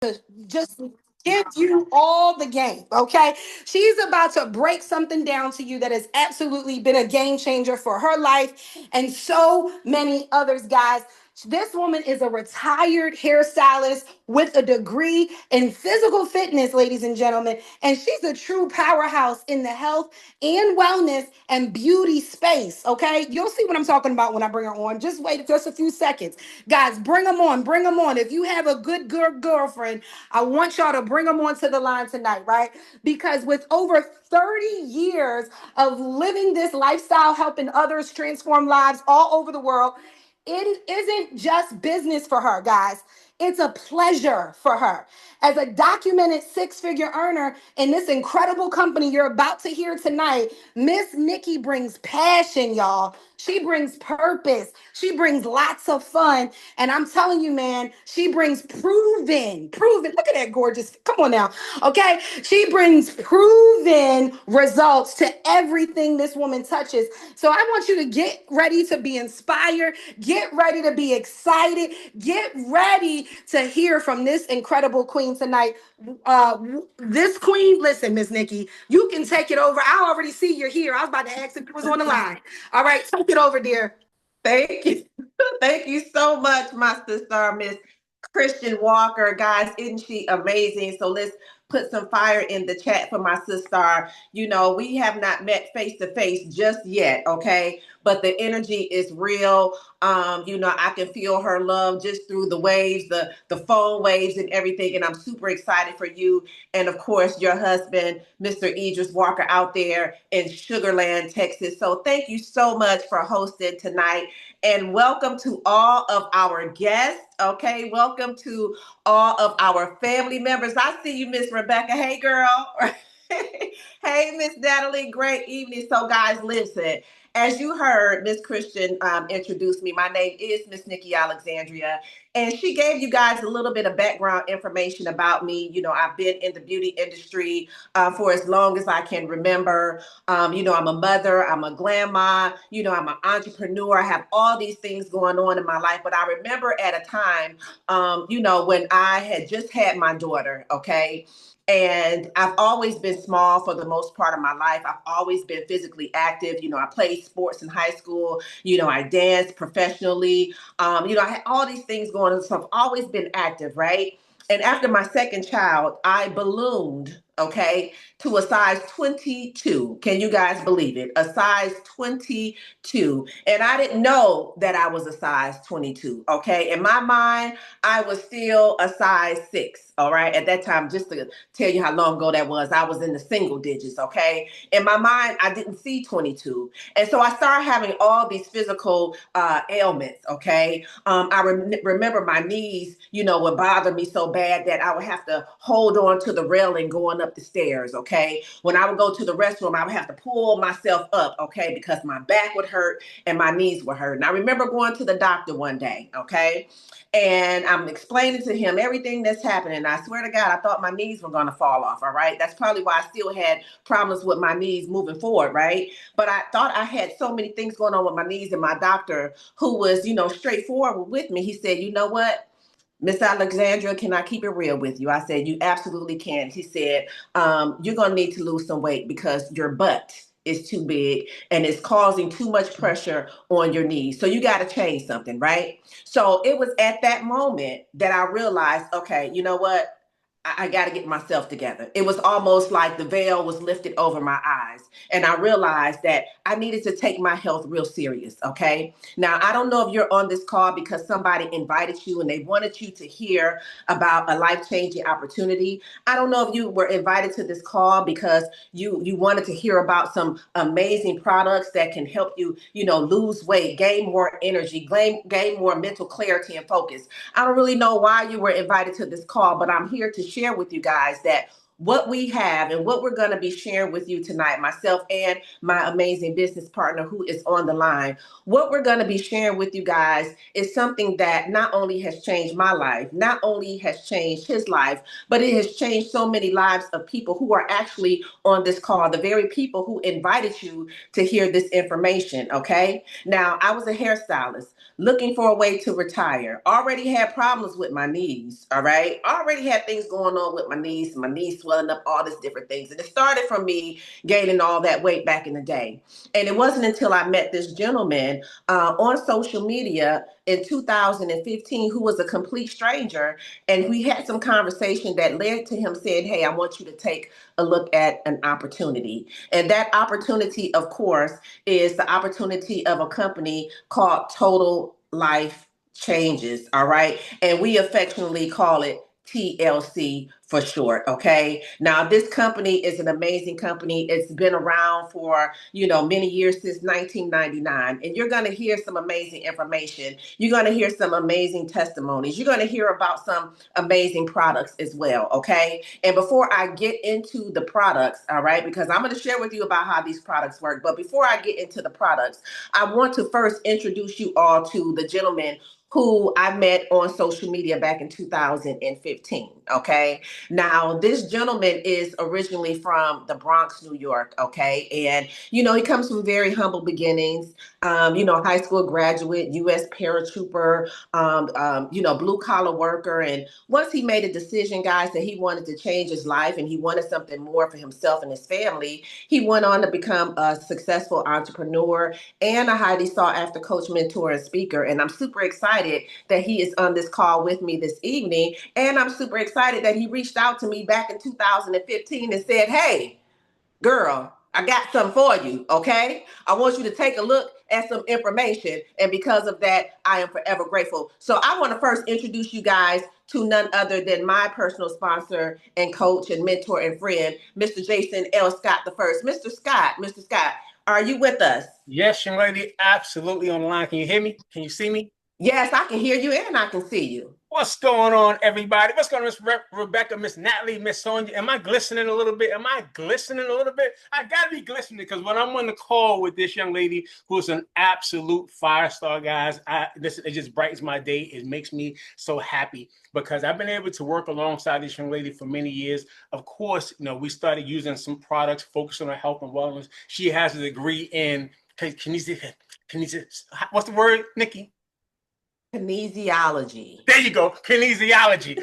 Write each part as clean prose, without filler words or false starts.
to just give you all the game, okay? She's about to break something down to you that has absolutely been a game changer for her life and so many others, guys. This woman is a retired hairstylist with a degree in physical fitness, ladies and gentlemen, and she's a true powerhouse in the health and wellness and beauty space, okay? You'll see what I'm talking about when I bring her on. Just wait just a few seconds. Guys, bring them on, bring them on. If you have a good girlfriend, I want y'all to bring them onto the line tonight, right? Because with over 30 years of living this lifestyle, helping others transform lives all over the world, it isn't just business for her, guys. It's a pleasure for her. As a documented six-figure earner in this incredible company you're about to hear tonight, Miss Nikki brings passion, y'all. She brings purpose. She brings lots of fun. And I'm telling you, man, she brings proven. Look at that gorgeous. Come on now. Okay. She brings proven results to everything this woman touches. So I want you to get ready to be inspired. Get ready to be excited. Get ready to hear from this incredible queen tonight. This queen, listen, Miss Nikki, you can take it over. I already see you're here. I was about to ask if you was on the line. All right, take it over, dear. Thank you. Thank you so much, my sister, Miss Christian Walker. Guys, isn't she amazing? So let's put some fire in the chat for my sister. You know, we have not met face to face just yet, okay? But the energy is real. You know, I can feel her love just through the waves, the phone waves and everything. And I'm super excited for you. And of course, your husband, Mr. Idris Walker, out there in Sugarland, Texas. So thank you so much for hosting tonight. And welcome to all of our guests. Okay, welcome to all of our family members. I see you, Miss Rebecca. Hey, girl. Hey, Miss Natalie. Great evening. So, guys, listen. As you heard, Miss Christian introduce me. My name is Miss Nikki Alexandria, and she gave you guys a little bit of background information about me. You know, I've been in the beauty industry for as long as I can remember. You know, I'm a mother, I'm a grandma, you know, I'm an entrepreneur. I have all these things going on in my life. But I remember at a time, you know, when I had just had my daughter, okay? And I've always been small for the most part of my life. I've always been physically active. You know, I played sports in high school. You know, I danced professionally. You know, I had all these things going on. So I've always been active, right? And after my second child, I ballooned, okay, to a size 22. Can you guys believe it? A size 22. And I didn't know that I was a size 22, okay? In my mind, I was still a size 6, all right? At that time, just to tell you how long ago that was, I was in the single digits, okay? In my mind, I didn't see 22. And so I started having all these physical ailments, okay? Remember my knees, you know, would bother me so bad that I would have to hold on to the railing going up the stairs, okay? When I would go to the restroom, I would have to pull myself up, okay? Because my back would hurt and my knees would hurt. And I remember going to the doctor one day, okay? And I'm explaining to him everything that's happening. I swear to God, I thought my knees were going to fall off, all right? That's probably why I still had problems with my knees moving forward, right? But I thought I had so many things going on with my knees, and my doctor, who was, you know, straightforward with me, he said, you know what? Miss Alexandra, can I keep it real with you? I said, you absolutely can. He said, you're going to need to lose some weight because your butt is too big and it's causing too much pressure on your knees. So you got to change something, right? So it was at that moment that I realized, okay, you know what? I got to get myself together. It was almost like the veil was lifted over my eyes. And I realized that I needed to take my health real serious. Okay. Now, I don't know if you're on this call because somebody invited you and they wanted you to hear about a life-changing opportunity. I don't know if you were invited to this call because you wanted to hear about some amazing products that can help you, you know, lose weight, gain more energy, gain more mental clarity and focus. I don't really know why you were invited to this call, but I'm here to share with you guys that what we have and what we're going to be sharing with you tonight, myself and my amazing business partner who is on the line, what we're going to be sharing with you guys is something that not only has changed my life, not only has changed his life, but it has changed so many lives of people who are actually on this call, the very people who invited you to hear this information. Okay. Now, I was a hairstylist. looking for a way to retire. Already had problems with my knees, all right? Already had things going on with my knees swelling up, all these different things. And it started from me gaining all that weight back in the day. And it wasn't until I met this gentleman on social media in 2015 who was a complete stranger. And we had some conversation that led to him saying, hey, I want you to take a look at an opportunity. And that opportunity, of course, is the opportunity of a company called Total Life Changes. All right. And we affectionately call it TLC for short. Okay. Now, this company is an amazing company. It's been around for, many years, since 1999. And you're going to hear some amazing information. You're going to hear some amazing testimonies. You're going to hear about some amazing products as well. Okay. And before I get into the products, all right, because I'm going to share with you about how these products work. But before I get into the products, I want to first introduce you all to the gentleman who I met on social media back in 2015. Okay. Now, this gentleman is originally from the Bronx, New York. Okay. And, he comes from very humble beginnings, high school graduate, U.S. paratrooper, blue collar worker. And once he made a decision, guys, that he wanted to change his life and he wanted something more for himself and his family, he went on to become a successful entrepreneur and a highly sought after coach, mentor, and speaker. And I'm super excited that he is on this call with me this evening. And I'm super excited that he reached out to me back in 2015 and said, hey, girl, I got something for you, okay? I want you to take a look at some information. And because of that, I am forever grateful. So I want to first introduce you guys to none other than my personal sponsor and coach and mentor and friend, Mr. Jason L. Scott the first. Mr. Scott, are you with us? Yes, young lady, absolutely on the line. Can you hear me? Can you see me? Yes, I can hear you and I can see you. What's going on, everybody? What's going on, Miss Rebecca, Miss Natalie, Miss Sonia? Am I glistening a little bit? I got to be glistening because when I'm on the call with this young lady who's an absolute five-star, guys, it just brightens my day. It makes me so happy because I've been able to work alongside this young lady for many years. Of course, we started using some products focused on her health and wellness. She has a degree in, what's the word, Nikki? Kinesiology. There you go, kinesiology.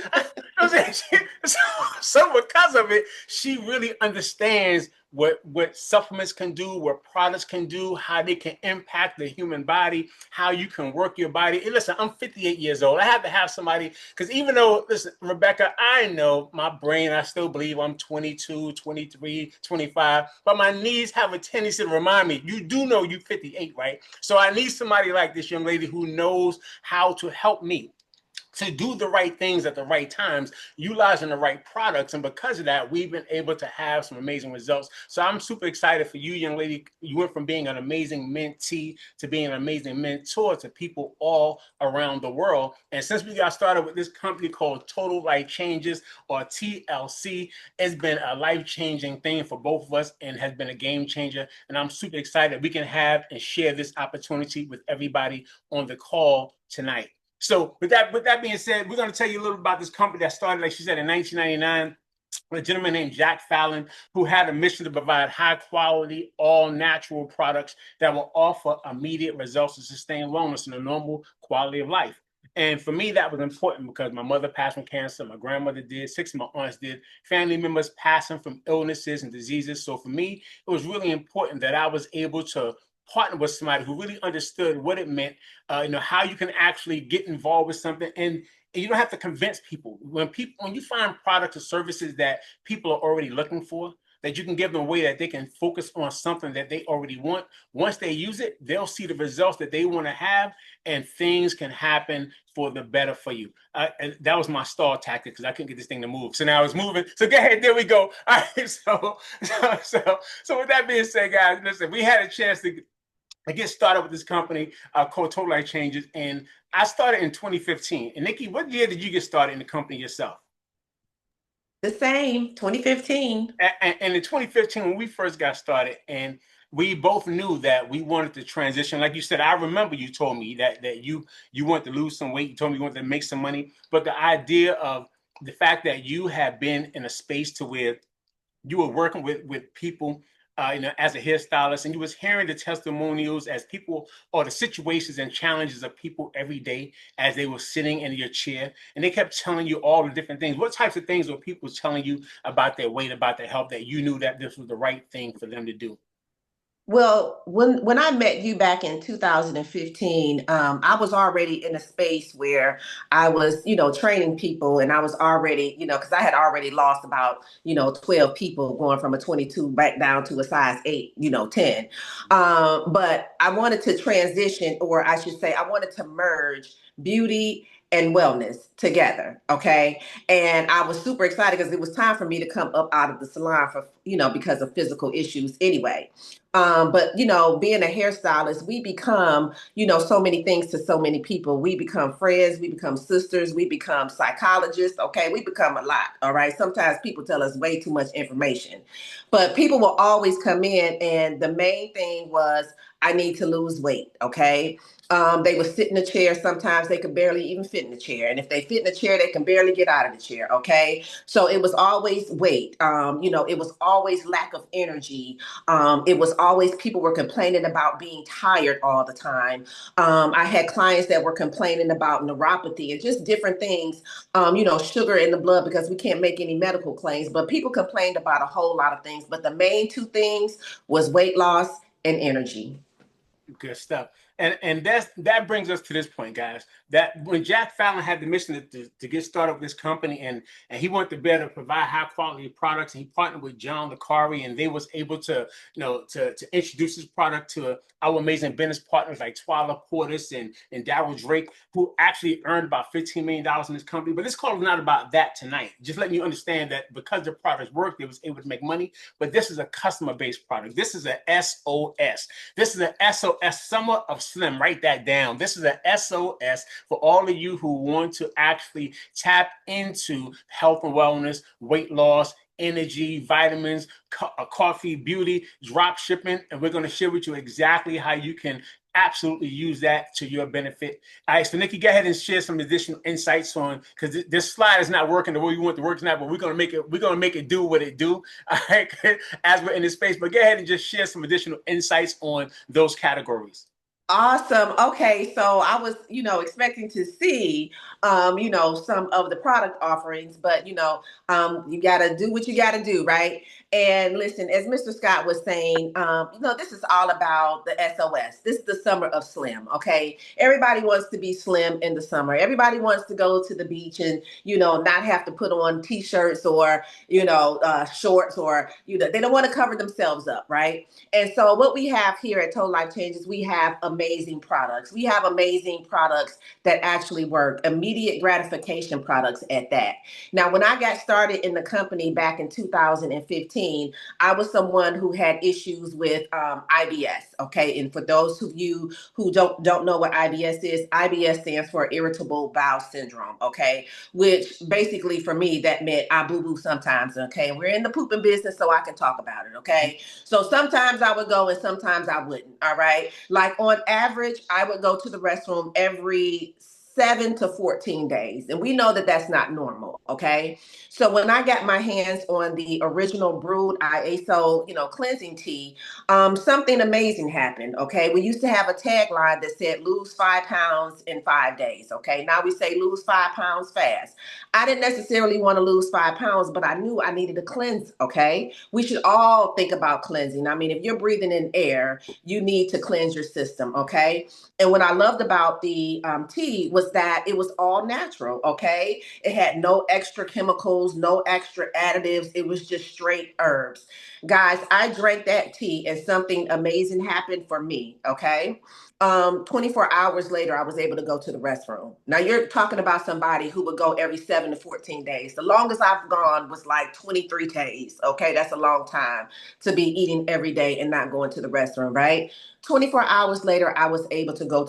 So because of it, she really understands what supplements can do, what products can do, how they can impact the human body, how you can work your body. And listen, I'm 58 years old. I have to have somebody, because even though, listen, Rebecca, I know my brain, I still believe I'm 22, 23, 25, but my knees have a tendency to remind me, you do know you're 58, right? So I need somebody like this young lady who knows how to help me to do the right things at the right times, utilizing the right products. And because of that, we've been able to have some amazing results. So I'm super excited for you, young lady. You went from being an amazing mentee to being an amazing mentor to people all around the world. And since we got started with this company called Total Life Changes, or TLC, it's been a life-changing thing for both of us and has been a game changer. And I'm super excited we can have and share this opportunity with everybody on the call tonight. So with that being said, we're going to tell you a little about this company that started, like she said, in 1999. A gentleman named Jack Fallon, who had a mission to provide high quality, all natural products that will offer immediate results to sustain wellness and a normal quality of life. And for me, that was important because my mother passed from cancer, my grandmother did, 6 of my aunts did, family members passing from illnesses and diseases. So for me, it was really important that I was able to partner with somebody who really understood what it meant, how you can actually get involved with something. And you don't have to convince people. When you find products or services that people are already looking for, that you can give them a way that they can focus on something that they already want. Once they use it, they'll see the results that they want to have, and things can happen for the better for you. And that was my stall tactic because I couldn't get this thing to move. So now it's moving. So go ahead, there we go. All right. So with that being said, guys, listen, we had a chance to get started with this company called Total Life Changes, and I started in 2015. And Nikki, what year did you get started in the company yourself? The same, 2015. And in 2015, when we first got started, and we both knew that we wanted to transition. Like you said, I remember you told me that you wanted to lose some weight. You told me you wanted to make some money. But the idea of the fact that you have been in a space to where you were working with people as a hairstylist, and you was hearing the testimonials as people, or the situations and challenges of people every day as they were sitting in your chair, and they kept telling you all the different things. What types of things were people telling you about their weight, about their health, that you knew that this was the right thing for them to do? Well, when I met you back in 2015, I was already in a space where I was, training people, and I was already, because I had already lost about, 12 people, going from a 22 back down to a size 8, 10. But I wanted to transition, or I should say, I wanted to merge beauty and wellness together. Okay. And I was super excited because it was time for me to come up out of the salon for, because of physical issues anyway. But being a hairstylist, we become, so many things to so many people. We become friends, we become sisters, we become psychologists. Okay, we become a lot. All right. Sometimes people tell us way too much information, but people will always come in, and the main thing was, I need to lose weight. Okay. They would sit in a chair. Sometimes they could barely even fit in the chair. And if they fit in the chair, they can barely get out of the chair. Okay. So it was always weight. It was always lack of energy. It was always, people were complaining about being tired all the time. I had clients that were complaining about neuropathy and just different things, sugar in the blood, because we can't make any medical claims, but people complained about a whole lot of things. But the main two things was weight loss and energy. Good stuff. And that brings us to this point, guys. That when Jack Fallon had the mission to get started with this company, and he wanted to be able to provide high quality products, and he partnered with John LeCari, and they was able to, to introduce this product to our amazing business partners like Twyla Portis and Darryl Drake, who actually earned about $15 million in this company. But this call is not about that tonight. Just letting you understand that because the products worked, they was able to make money. But this is a customer-based product. This is a SOS. This is an SOS, Summer of Slim. Write that down. This is an SOS for all of you who want to actually tap into health and wellness, weight loss, energy, vitamins, coffee, beauty, drop shipping. And we're going to share with you exactly how you can absolutely use that to your benefit. All right, so Nikki, go ahead and share some additional insights on, because this slide is not working the way we want it to work tonight, but we're gonna make it do what it do. All right, as we're in this space. But go ahead and just share some additional insights on those categories. Awesome. Okay, so I was, expecting to see, some of the product offerings, but you gotta do what you gotta do, right? And listen, as Mr. Scott was saying, this is all about the SOS. This is the summer of slim. Okay, everybody wants to be slim in the summer. Everybody wants to go to the beach and not have to put on t-shirts or shorts, or they don't want to cover themselves up, right? And so what we have here at Total Life Changes, we have amazing products. We have amazing products that actually work, immediate gratification products at that. Now, when I got started in the company back in 2015, I was someone who had issues with IBS. Okay, and for those of you who don't know what IBS is, IBS stands for irritable bowel syndrome. Okay, which basically for me that meant I boo boo sometimes. Okay, we're in the pooping business, so I can talk about it. Okay, so sometimes I would go and sometimes I wouldn't. All right, like on average, I would go to the restroom every 7 to 14 days. And we know that that's not normal. Okay. So when I got my hands on the original brewed ISO, cleansing tea, something amazing happened. Okay. We used to have a tagline that said lose 5 pounds in 5 days. Okay. Now we say lose 5 pounds fast. I didn't necessarily want to lose 5 pounds, but I knew I needed to cleanse. Okay. We should all think about cleansing. I mean, if you're breathing in air, you need to cleanse your system. Okay. And what I loved about the tea was that it was all natural, okay? It had no extra chemicals, no extra additives. It was just straight herbs. Guys, I drank that tea and something amazing happened for me, okay? 24 hours later, I was able to go to the restroom. Now you're talking about somebody who would go every 7 to 14 days. The longest I've gone was like 23 days. Okay, that's a long time to be eating every day and not going to the restroom, right? 24 hours later, I was able to go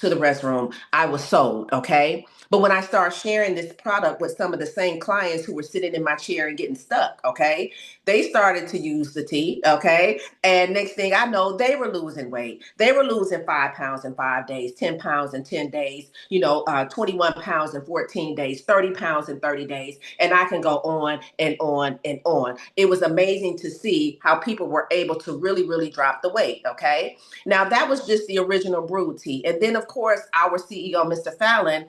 to the restroom, I was sold. Okay. But when I started sharing this product with some of the same clients who were sitting in my chair and getting stuck, okay, they started to use the tea. Okay. And next thing I know, they were losing weight. They were losing 5 pounds in 5 days, 10 pounds in 10 days, 21 pounds in 14 days, 30 pounds in 30 days. And I can go on and on and on. It was amazing to see how people were able to really, really drop the weight. Okay. Now, that was just the original brew tea. And then, of course, our CEO, Mr. Fallon,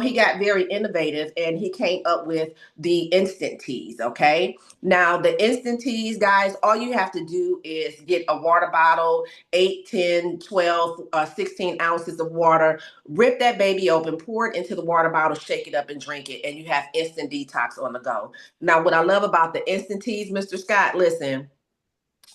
he got very innovative and he came up with the instant teas. Okay. Now, the instant teas, guys, all you have to do is get a water bottle, 8, 10, 12, 16 ounces of water, rip that baby open, pour it into the water bottle, shake it up and drink it, and you have instant detox on the go. Now, what I love about the instant teas, Mr. Scott, listen,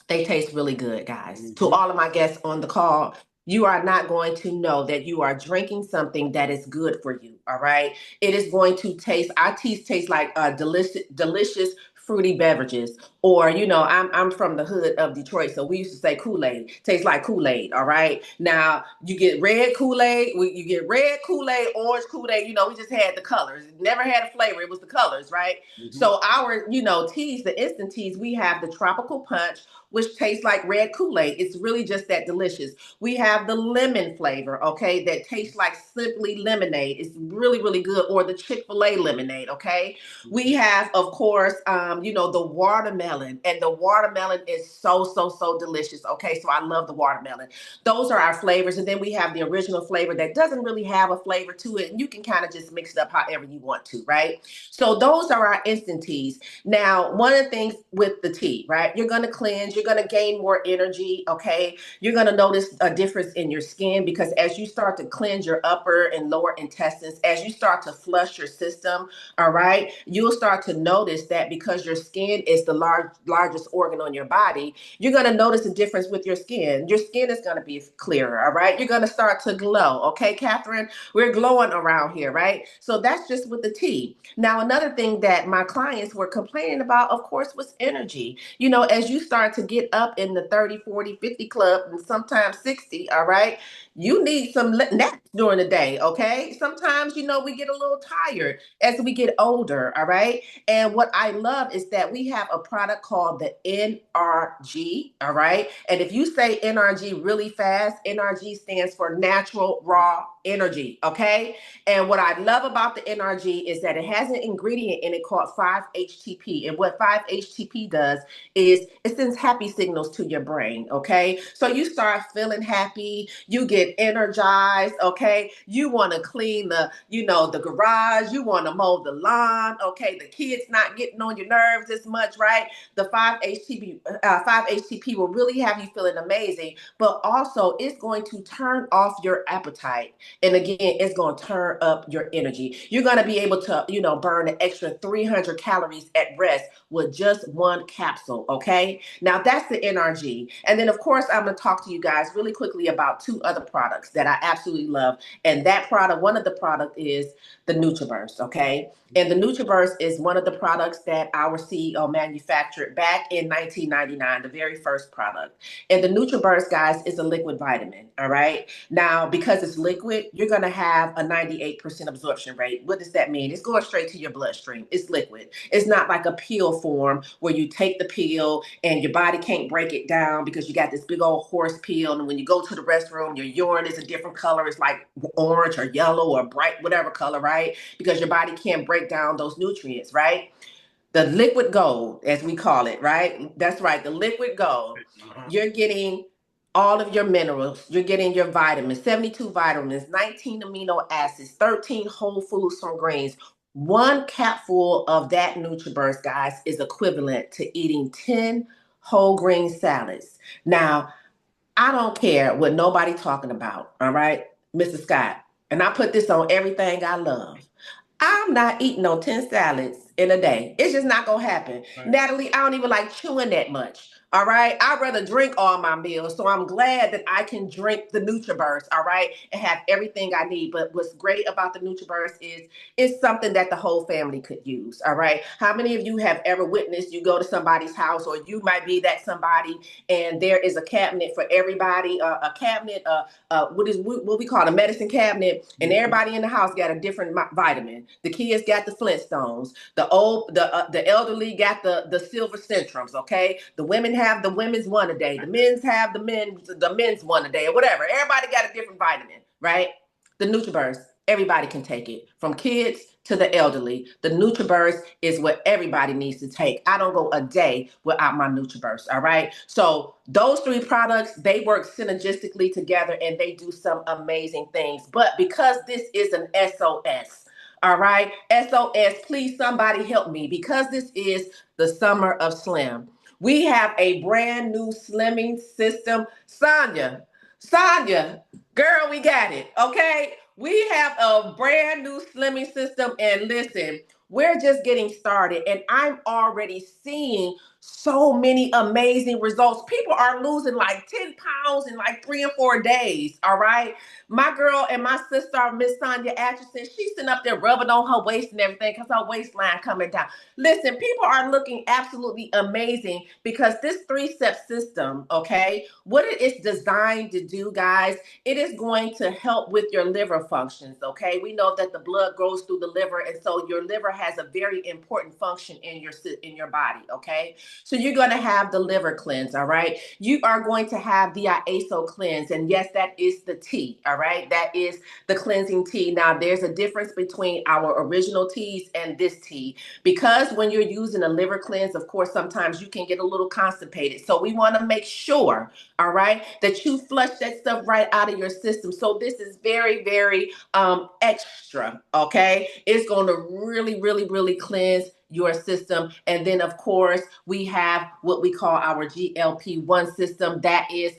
they taste really good, guys. To Mm-hmm. all of my guests on the call, you are not going to know that you are drinking something that is good for you. All right. It is going to taste, our teas taste like delicious fruity beverages. Or, I'm from the hood of Detroit, so we used to say Kool-Aid. Tastes like Kool-Aid. All right. Now you get red Kool-Aid, you get red Kool-Aid, orange Kool-Aid, we just had the colors. It never had a flavor, it was the colors, right? Mm-hmm. So our, teas, the instant teas, we have the tropical punch, which tastes like red Kool-Aid. It's really just that delicious. We have the lemon flavor, okay, that tastes like simply lemonade. It's really, really good. Or the Chick-fil-A lemonade, okay? We Mm-hmm. have, of course, the watermelon. And the watermelon is so, so, so delicious, okay? So I love the watermelon. Those are our flavors. And then we have the original flavor that doesn't really have a flavor to it. And you can kind of just mix it up however you want to, right? So those are our instant teas. Now, one of the things with the tea, right? You're going to cleanse, you're going to gain more energy, okay? You're going to notice a difference in your skin because as you start to cleanse your upper and lower intestines, as you start to flush your system, all right, you'll start to notice that because your skin is the largest organ on your body, you're going to notice a difference with your skin. Your skin is going to be clearer, all right? You're going to start to glow, okay, Catherine? We're glowing around here, right? So that's just with the tea. Now, another thing that my clients were complaining about, of course, was energy. As you start to get up in the 30, 40, 50 club and sometimes 60, all right, you need some naps during the day, okay? Sometimes, we get a little tired as we get older, all right? And what I love is that we have a product called the NRG, all right? And if you say NRG really fast, NRG stands for natural raw energy, okay? And what I love about the NRG is that it has an ingredient in it called 5-HTP. And what 5-HTP does is it sends happy signals to your brain, okay? So you start feeling happy, you get energized, okay? You want to clean the garage, you want to mow the lawn, okay? The kids not getting on your nerves as much, right? The 5-HTP will really have you feeling amazing, but also it's going to turn off your appetite. And again, it's going to turn up your energy. You're going to be able to, burn an extra 300 calories at rest with just one capsule. Okay. Now that's the NRG. And then, of course, I'm going to talk to you guys really quickly about two other products that I absolutely love. And that product, one of the product is the NutriBurst. Okay. And the NutriBurst is one of the products that our CEO manufactured back in 1999, the very first product. And the NutriBurst, guys, is a liquid vitamin. All right. Now, because it's liquid, you're going to have a 98% absorption rate. What does that mean? It's going straight to your bloodstream. It's liquid. It's not like a pill form where you take the pill and your body can't break it down because you got this big old horse pill. And when you go to the restroom, your urine is a different color. It's like orange or yellow or bright, whatever color, right? Because your body can't break down those nutrients, right? The liquid gold, as we call it, right? That's right, the liquid gold. Uh-huh. You're getting all of your minerals, you're getting your vitamins, 72 vitamins, 19 amino acids, 13 whole foods from grains. One capful of that NutriBurst, guys, is equivalent to eating 10 whole grain salads. Now, I don't care what nobody talking about, all right, Mr. Scott. And I put this on everything I love. I'm not eating no 10 salads in a day. It's just not gonna happen. Right. Natalie, I don't even like chewing that much. All right. I'd rather drink all my meals. So I'm glad that I can drink the NutriBurst, all right, and have everything I need. But what's great about the NutriBurst is it's something that the whole family could use. All right. How many of you have ever witnessed you go to somebody's house, or you might be that somebody, and there is a cabinet for everybody, a cabinet, what we call a medicine cabinet, and everybody in the house got a different vitamin. The kids got the Flintstones, the elderly got the silver centrums. Okay, the women have the women's one a day, the men's have the men's one a day, or whatever. Everybody got a different vitamin, right? The NutriBurst, everybody can take it, from kids to the elderly. The NutriBurst is what everybody needs to take. I don't go a day without my NutriBurst, all right? So those three products, they work synergistically together and they do some amazing things. But because this is an SOS, all right? SOS, please somebody help me, because this is the summer of slim. We have a brand new slimming system. Sonia, girl, we got it, okay? We have a brand new slimming system, and listen, we're just getting started, and I'm already seeing so many amazing results. People are losing like 10 pounds in like 3 or 4 days, all right? My girl and my sister, Miss Sonia Atchison, she's sitting up there rubbing on her waist and everything because her waistline coming down. Listen, people are looking absolutely amazing because this three-step system, okay, what it is designed to do, guys, it is going to help with your liver functions, okay? We know that the blood goes through the liver, and so your liver has a very important function in your body, okay? So you're going to have the liver cleanse, all right? You are going to have the ISO cleanse, and yes, that is the tea, all right? That is the cleansing tea. Now, there's a difference between our original teas and this tea, because when you're using a liver cleanse, of course, sometimes you can get a little constipated. So we want to make sure, all right, that you flush that stuff right out of your system. So this is very, very extra, okay? It's going to really, really, really cleanse your system. And then, of course, we have what we call our GLP-1 system. That is,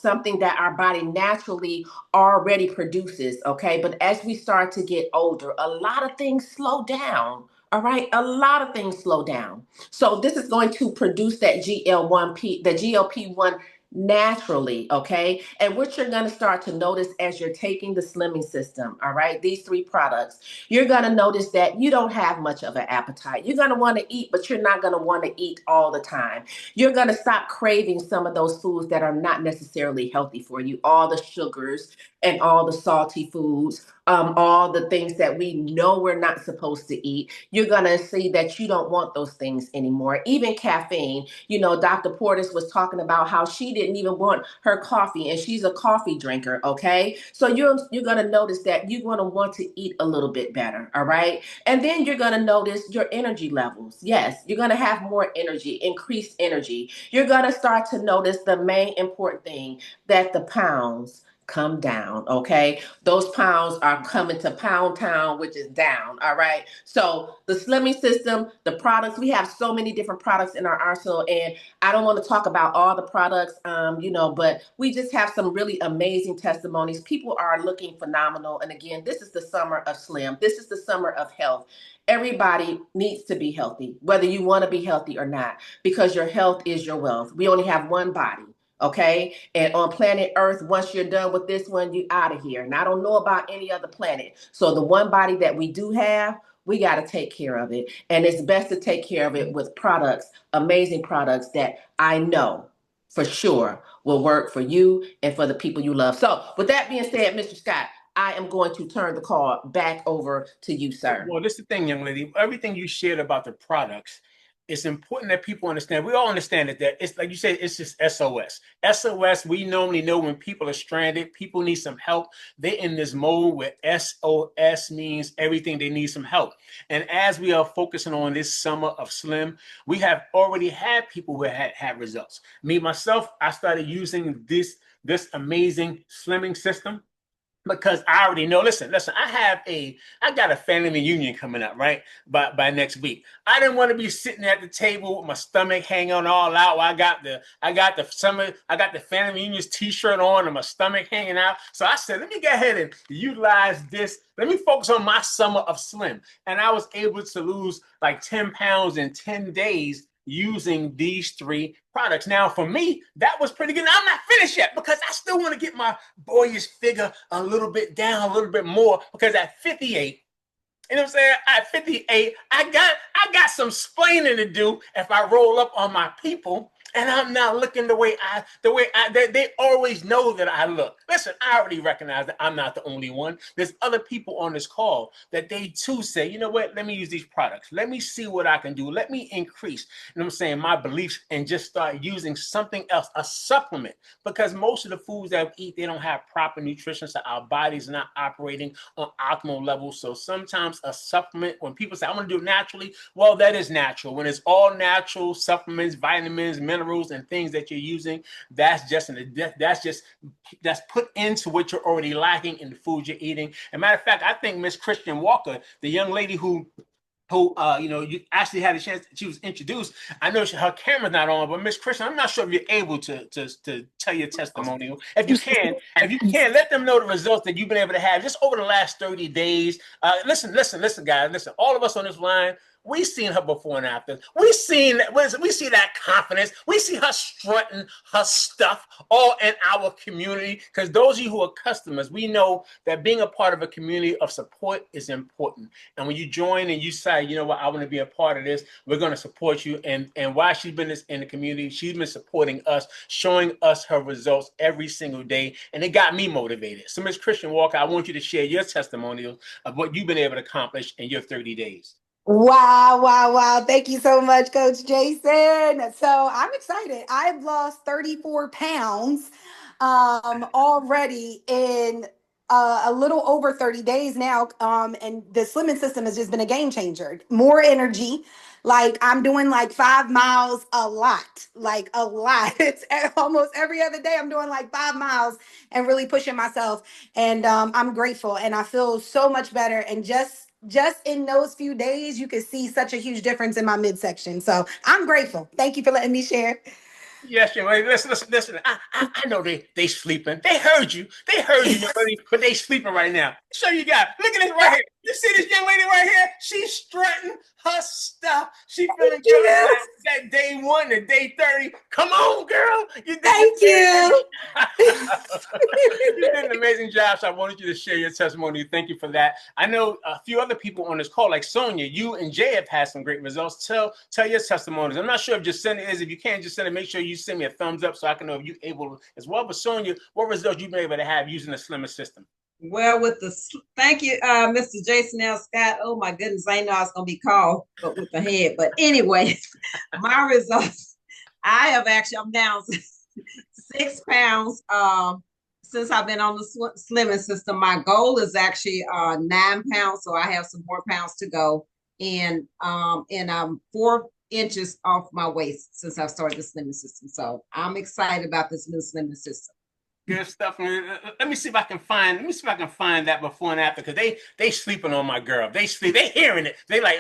something that our body naturally already produces, okay? But as we start to get older, a lot of things slow down. All right, a lot of things slow down. So this is going to produce that GLP-1 naturally, okay? And what you're going to start to notice as you're taking the slimming system, all right, these three products, you're going to notice that you don't have much of an appetite. You're going to want to eat, but you're not going to want to eat all the time. You're going to stop craving some of those foods that are not necessarily healthy for you, all the sugars and all the salty foods, all the things that we know we're not supposed to eat. You're going to see that you don't want those things anymore. Even caffeine. Dr. Portis was talking about how she didn't even want her coffee, and she's a coffee drinker, okay? So you're going to notice that you're going to want to eat a little bit better, all right? And then you're going to notice your energy levels. Yes, you're going to have more energy, increased energy. You're going to start to notice the main important thing, that the pounds come down, okay? Those pounds are coming to Pound Town, which is down, all right? So the slimming system, the products, we have so many different products in our arsenal, and I don't want to talk about all the products, but we just have some really amazing testimonies. People are looking phenomenal, and again, this is the summer of slim. This is the summer of health. Everybody needs to be healthy, whether you want to be healthy or not, because your health is your wealth. We only have one body. Okay. And on planet Earth, once you're done with this one, you out of here. And I don't know about any other planet. So the one body that we do have, we got to take care of it. And it's best to take care of it with products, amazing products that I know for sure will work for you and for the people you love. So with that being said, Mr. Scott, I am going to turn the call back over to you, sir. Well, this is the thing, young lady. Everything you shared about the products, it's important that people understand. We all understand that it's like you said, it's just SOS. SOS, we normally know when people are stranded, people need some help. They're in this mode where SOS means everything, they need some help. And as we are focusing on this summer of slim, we have already had people who had results. Me, myself, I started using this amazing slimming system, because I already know, listen, I got a family reunion coming up, right? By next week. I didn't want to be sitting at the table with my stomach hanging all out. I got the family reunions t-shirt on and my stomach hanging out. So I said, let me go ahead and utilize this. Let me focus on my summer of slim. And I was able to lose like 10 pounds in 10 days using these 3 products. Now, for me, that was pretty good. Now, I'm not finished yet because I still want to get my boyish figure a little bit down, a little bit more, because at 58, you know what I'm saying? At 58, I got some splaining to do if I roll up on my people and I'm not looking the way they always know that I look. Listen, I already recognize that I'm not the only one. There's other people on this call that they too say, you know what, let me use these products. Let me see what I can do. Let me increase, you know what I'm saying, my beliefs and just start using something else, a supplement. Because most of the foods that we eat, they don't have proper nutrition, so our body's not operating on optimal levels. So sometimes a supplement, when people say, I want to do it naturally, well, that is natural. When it's all natural supplements, vitamins, minerals, and things that you're using, that's put into what you're already lacking in the food you're eating. And matter of fact, I think Miss Christian Walker, the young lady who you actually had a chance. She was introduced. I know her camera's not on, but Miss Christian, I'm not sure if you're able to tell your testimonial. If you can, let them know the results that you've been able to have just over the last 30 days. Listen, guys, listen. All of us on this line, we've seen her before and after. We see that confidence. We see her strutting her stuff all in our community. Because those of you who are customers, we know that being a part of a community of support is important. And when you join and you say, you know what, I want to be a part of this, we're going to support you. And while she's been in the community, she's been supporting us, showing us her results every single day. And it got me motivated. So Ms. Christian Walker, I want you to share your testimonials of what you've been able to accomplish in your 30 days. Wow, wow, wow. Thank you so much, Coach Jason. So I'm excited. I've lost 34 pounds already in a little over 30 days now. And the slimming system has just been a game changer. More energy. Like I'm doing like 5 miles a lot, like a lot. It's almost every other day I'm doing like 5 miles and really pushing myself. And I'm grateful and I feel so much better. And just in those few days, you could see such a huge difference in my midsection. So I'm grateful. Thank you for letting me share. Yes, young lady. Listen. I know they sleeping. They heard you. Young lady, but they sleeping right now. So you got, look at this right here. You see this young lady right here? She's strutting her stuff. She feeling good about that day 1 to day 30. Come on, girl. You did Thank you. You did an amazing job. So I wanted you to share your testimony. Thank you for that. I know a few other people on this call, like Sonia, you and Jay have had some great results. Tell your testimonies. I'm not sure if Jacinda is. If you can't, Jacinda, make sure you send me a thumbs up so I can know if you're able to as well. But Sonia, what results you've been able to have using the Slimmer system? Well, thank you, Mr. Jason L. Scott. Oh my goodness, I didn't know I was going to be called, but with the head. But anyway, my results, I'm down 6 pounds since I've been on the slimming system. My goal is actually 9 pounds, so I have some more pounds to go. And I'm 4 inches off my waist since I've started the slimming system. So I'm excited about this new slimming system. Good stuff. Let me see if I can find that before and after, because they sleeping on my girl. They hearing it. They like,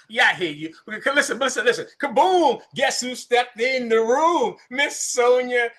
yeah, I hear you. Listen. Kaboom! Guess who stepped in the room? Miss Sonia.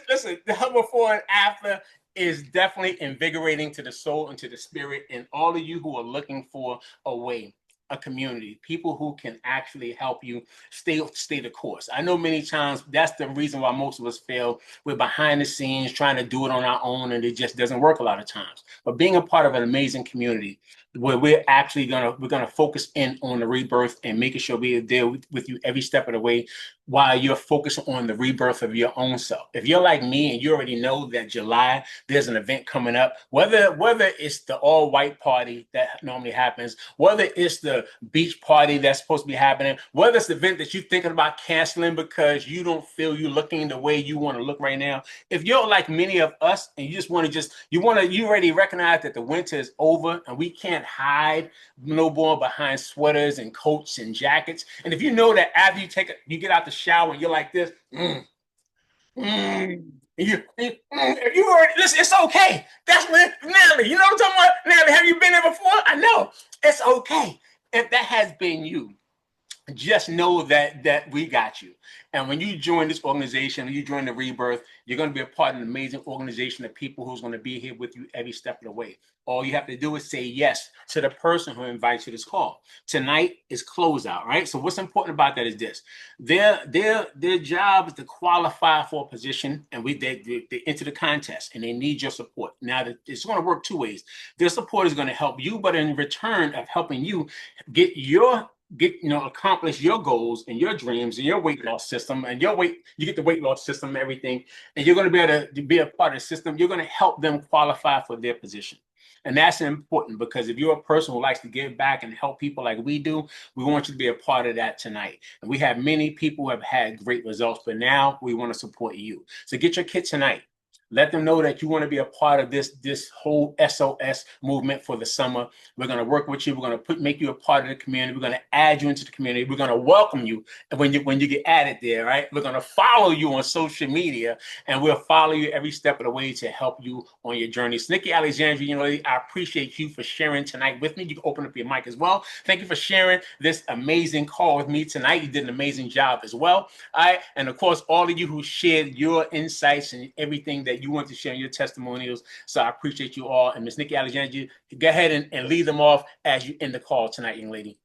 Listen, the before and after is definitely invigorating to the soul and to the spirit. And all of you who are looking for a way, a community, people who can actually help you stay the course. I know many times that's the reason why most of us fail. We're behind the scenes trying to do it on our own, and it just doesn't work a lot of times. But being a part of an amazing community where we're actually gonna focus in on the rebirth and making sure we're there with you every step of the way while you're focused on the rebirth of your own self. If you're like me and you already know that July there's an event coming up, whether it's the all white party that normally happens, whether it's the beach party that's supposed to be happening, whether it's the event that you're thinking about canceling because you don't feel you're looking the way you want to look right now. If you're like many of us and you already recognize that the winter is over and we can't hide no more behind sweaters and coats and jackets. And if you know that after you get out the shower and you're like this, if you already listen, it's okay. That's when Natalie, you know what I'm talking about? Natalie, have you been there before? I know. It's okay. If that has been you, just know that we got you. And when you join this organization, when you join the Rebirth, you're going to be a part of an amazing organization of people who's going to be here with you every step of the way. All you have to do is say yes to the person who invites you to this call. Tonight is closeout, right? So what's important about that is this: their job is to qualify for a position, and they enter the contest, and they need your support. Now, it's going to work two ways. Their support is going to help you, but in return of helping you get accomplish your goals and your dreams and your weight loss system and you get the weight loss system and everything, and you're going to be able to be a part of the system. You're going to help them qualify for their position. And that's important, because if you're a person who likes to give back and help people like we do, we want you to be a part of that tonight. And we have many people who have had great results, but now we want to support you. So get your kit tonight. Let them know that you want to be a part of this whole S.O.S movement for the summer. We're going to work with you. We're going to make you a part of the community. We're going to add you into the community. We're going to welcome you when you get added there, right? We're going to follow you on social media, and we'll follow you every step of the way to help you on your journey. So Nikki, Alexandria, I appreciate you for sharing tonight with me. You can open up your mic as well. Thank you for sharing this amazing call with me tonight. You did an amazing job as well. All right. And of course, all of you who shared your insights and everything that you want to share in your testimonials. So I appreciate you all. And Miss Nikki Alexandria, go ahead and lead them off as you end the call tonight, young lady.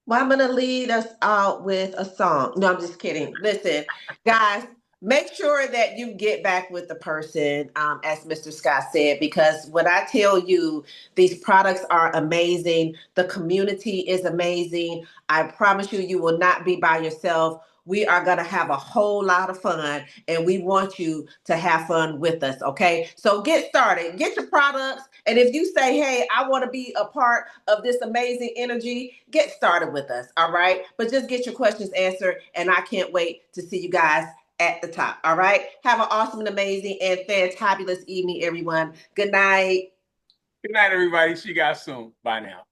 Well, I'm going to lead us out with a song. No, I'm just kidding. Listen, guys, make sure that you get back with the person, as Mr. Scott said, because when I tell you these products are amazing, the community is amazing. I promise you, you will not be by yourself. We are going to have a whole lot of fun, and we want you to have fun with us, okay? So get started. Get your products. And if you say, hey, I want to be a part of this amazing energy, get started with us, all right? But just get your questions answered, and I can't wait to see you guys at the top, all right? Have an awesome and amazing and fantabulous evening, everyone. Good night. Good night, everybody. See you guys soon. Bye now.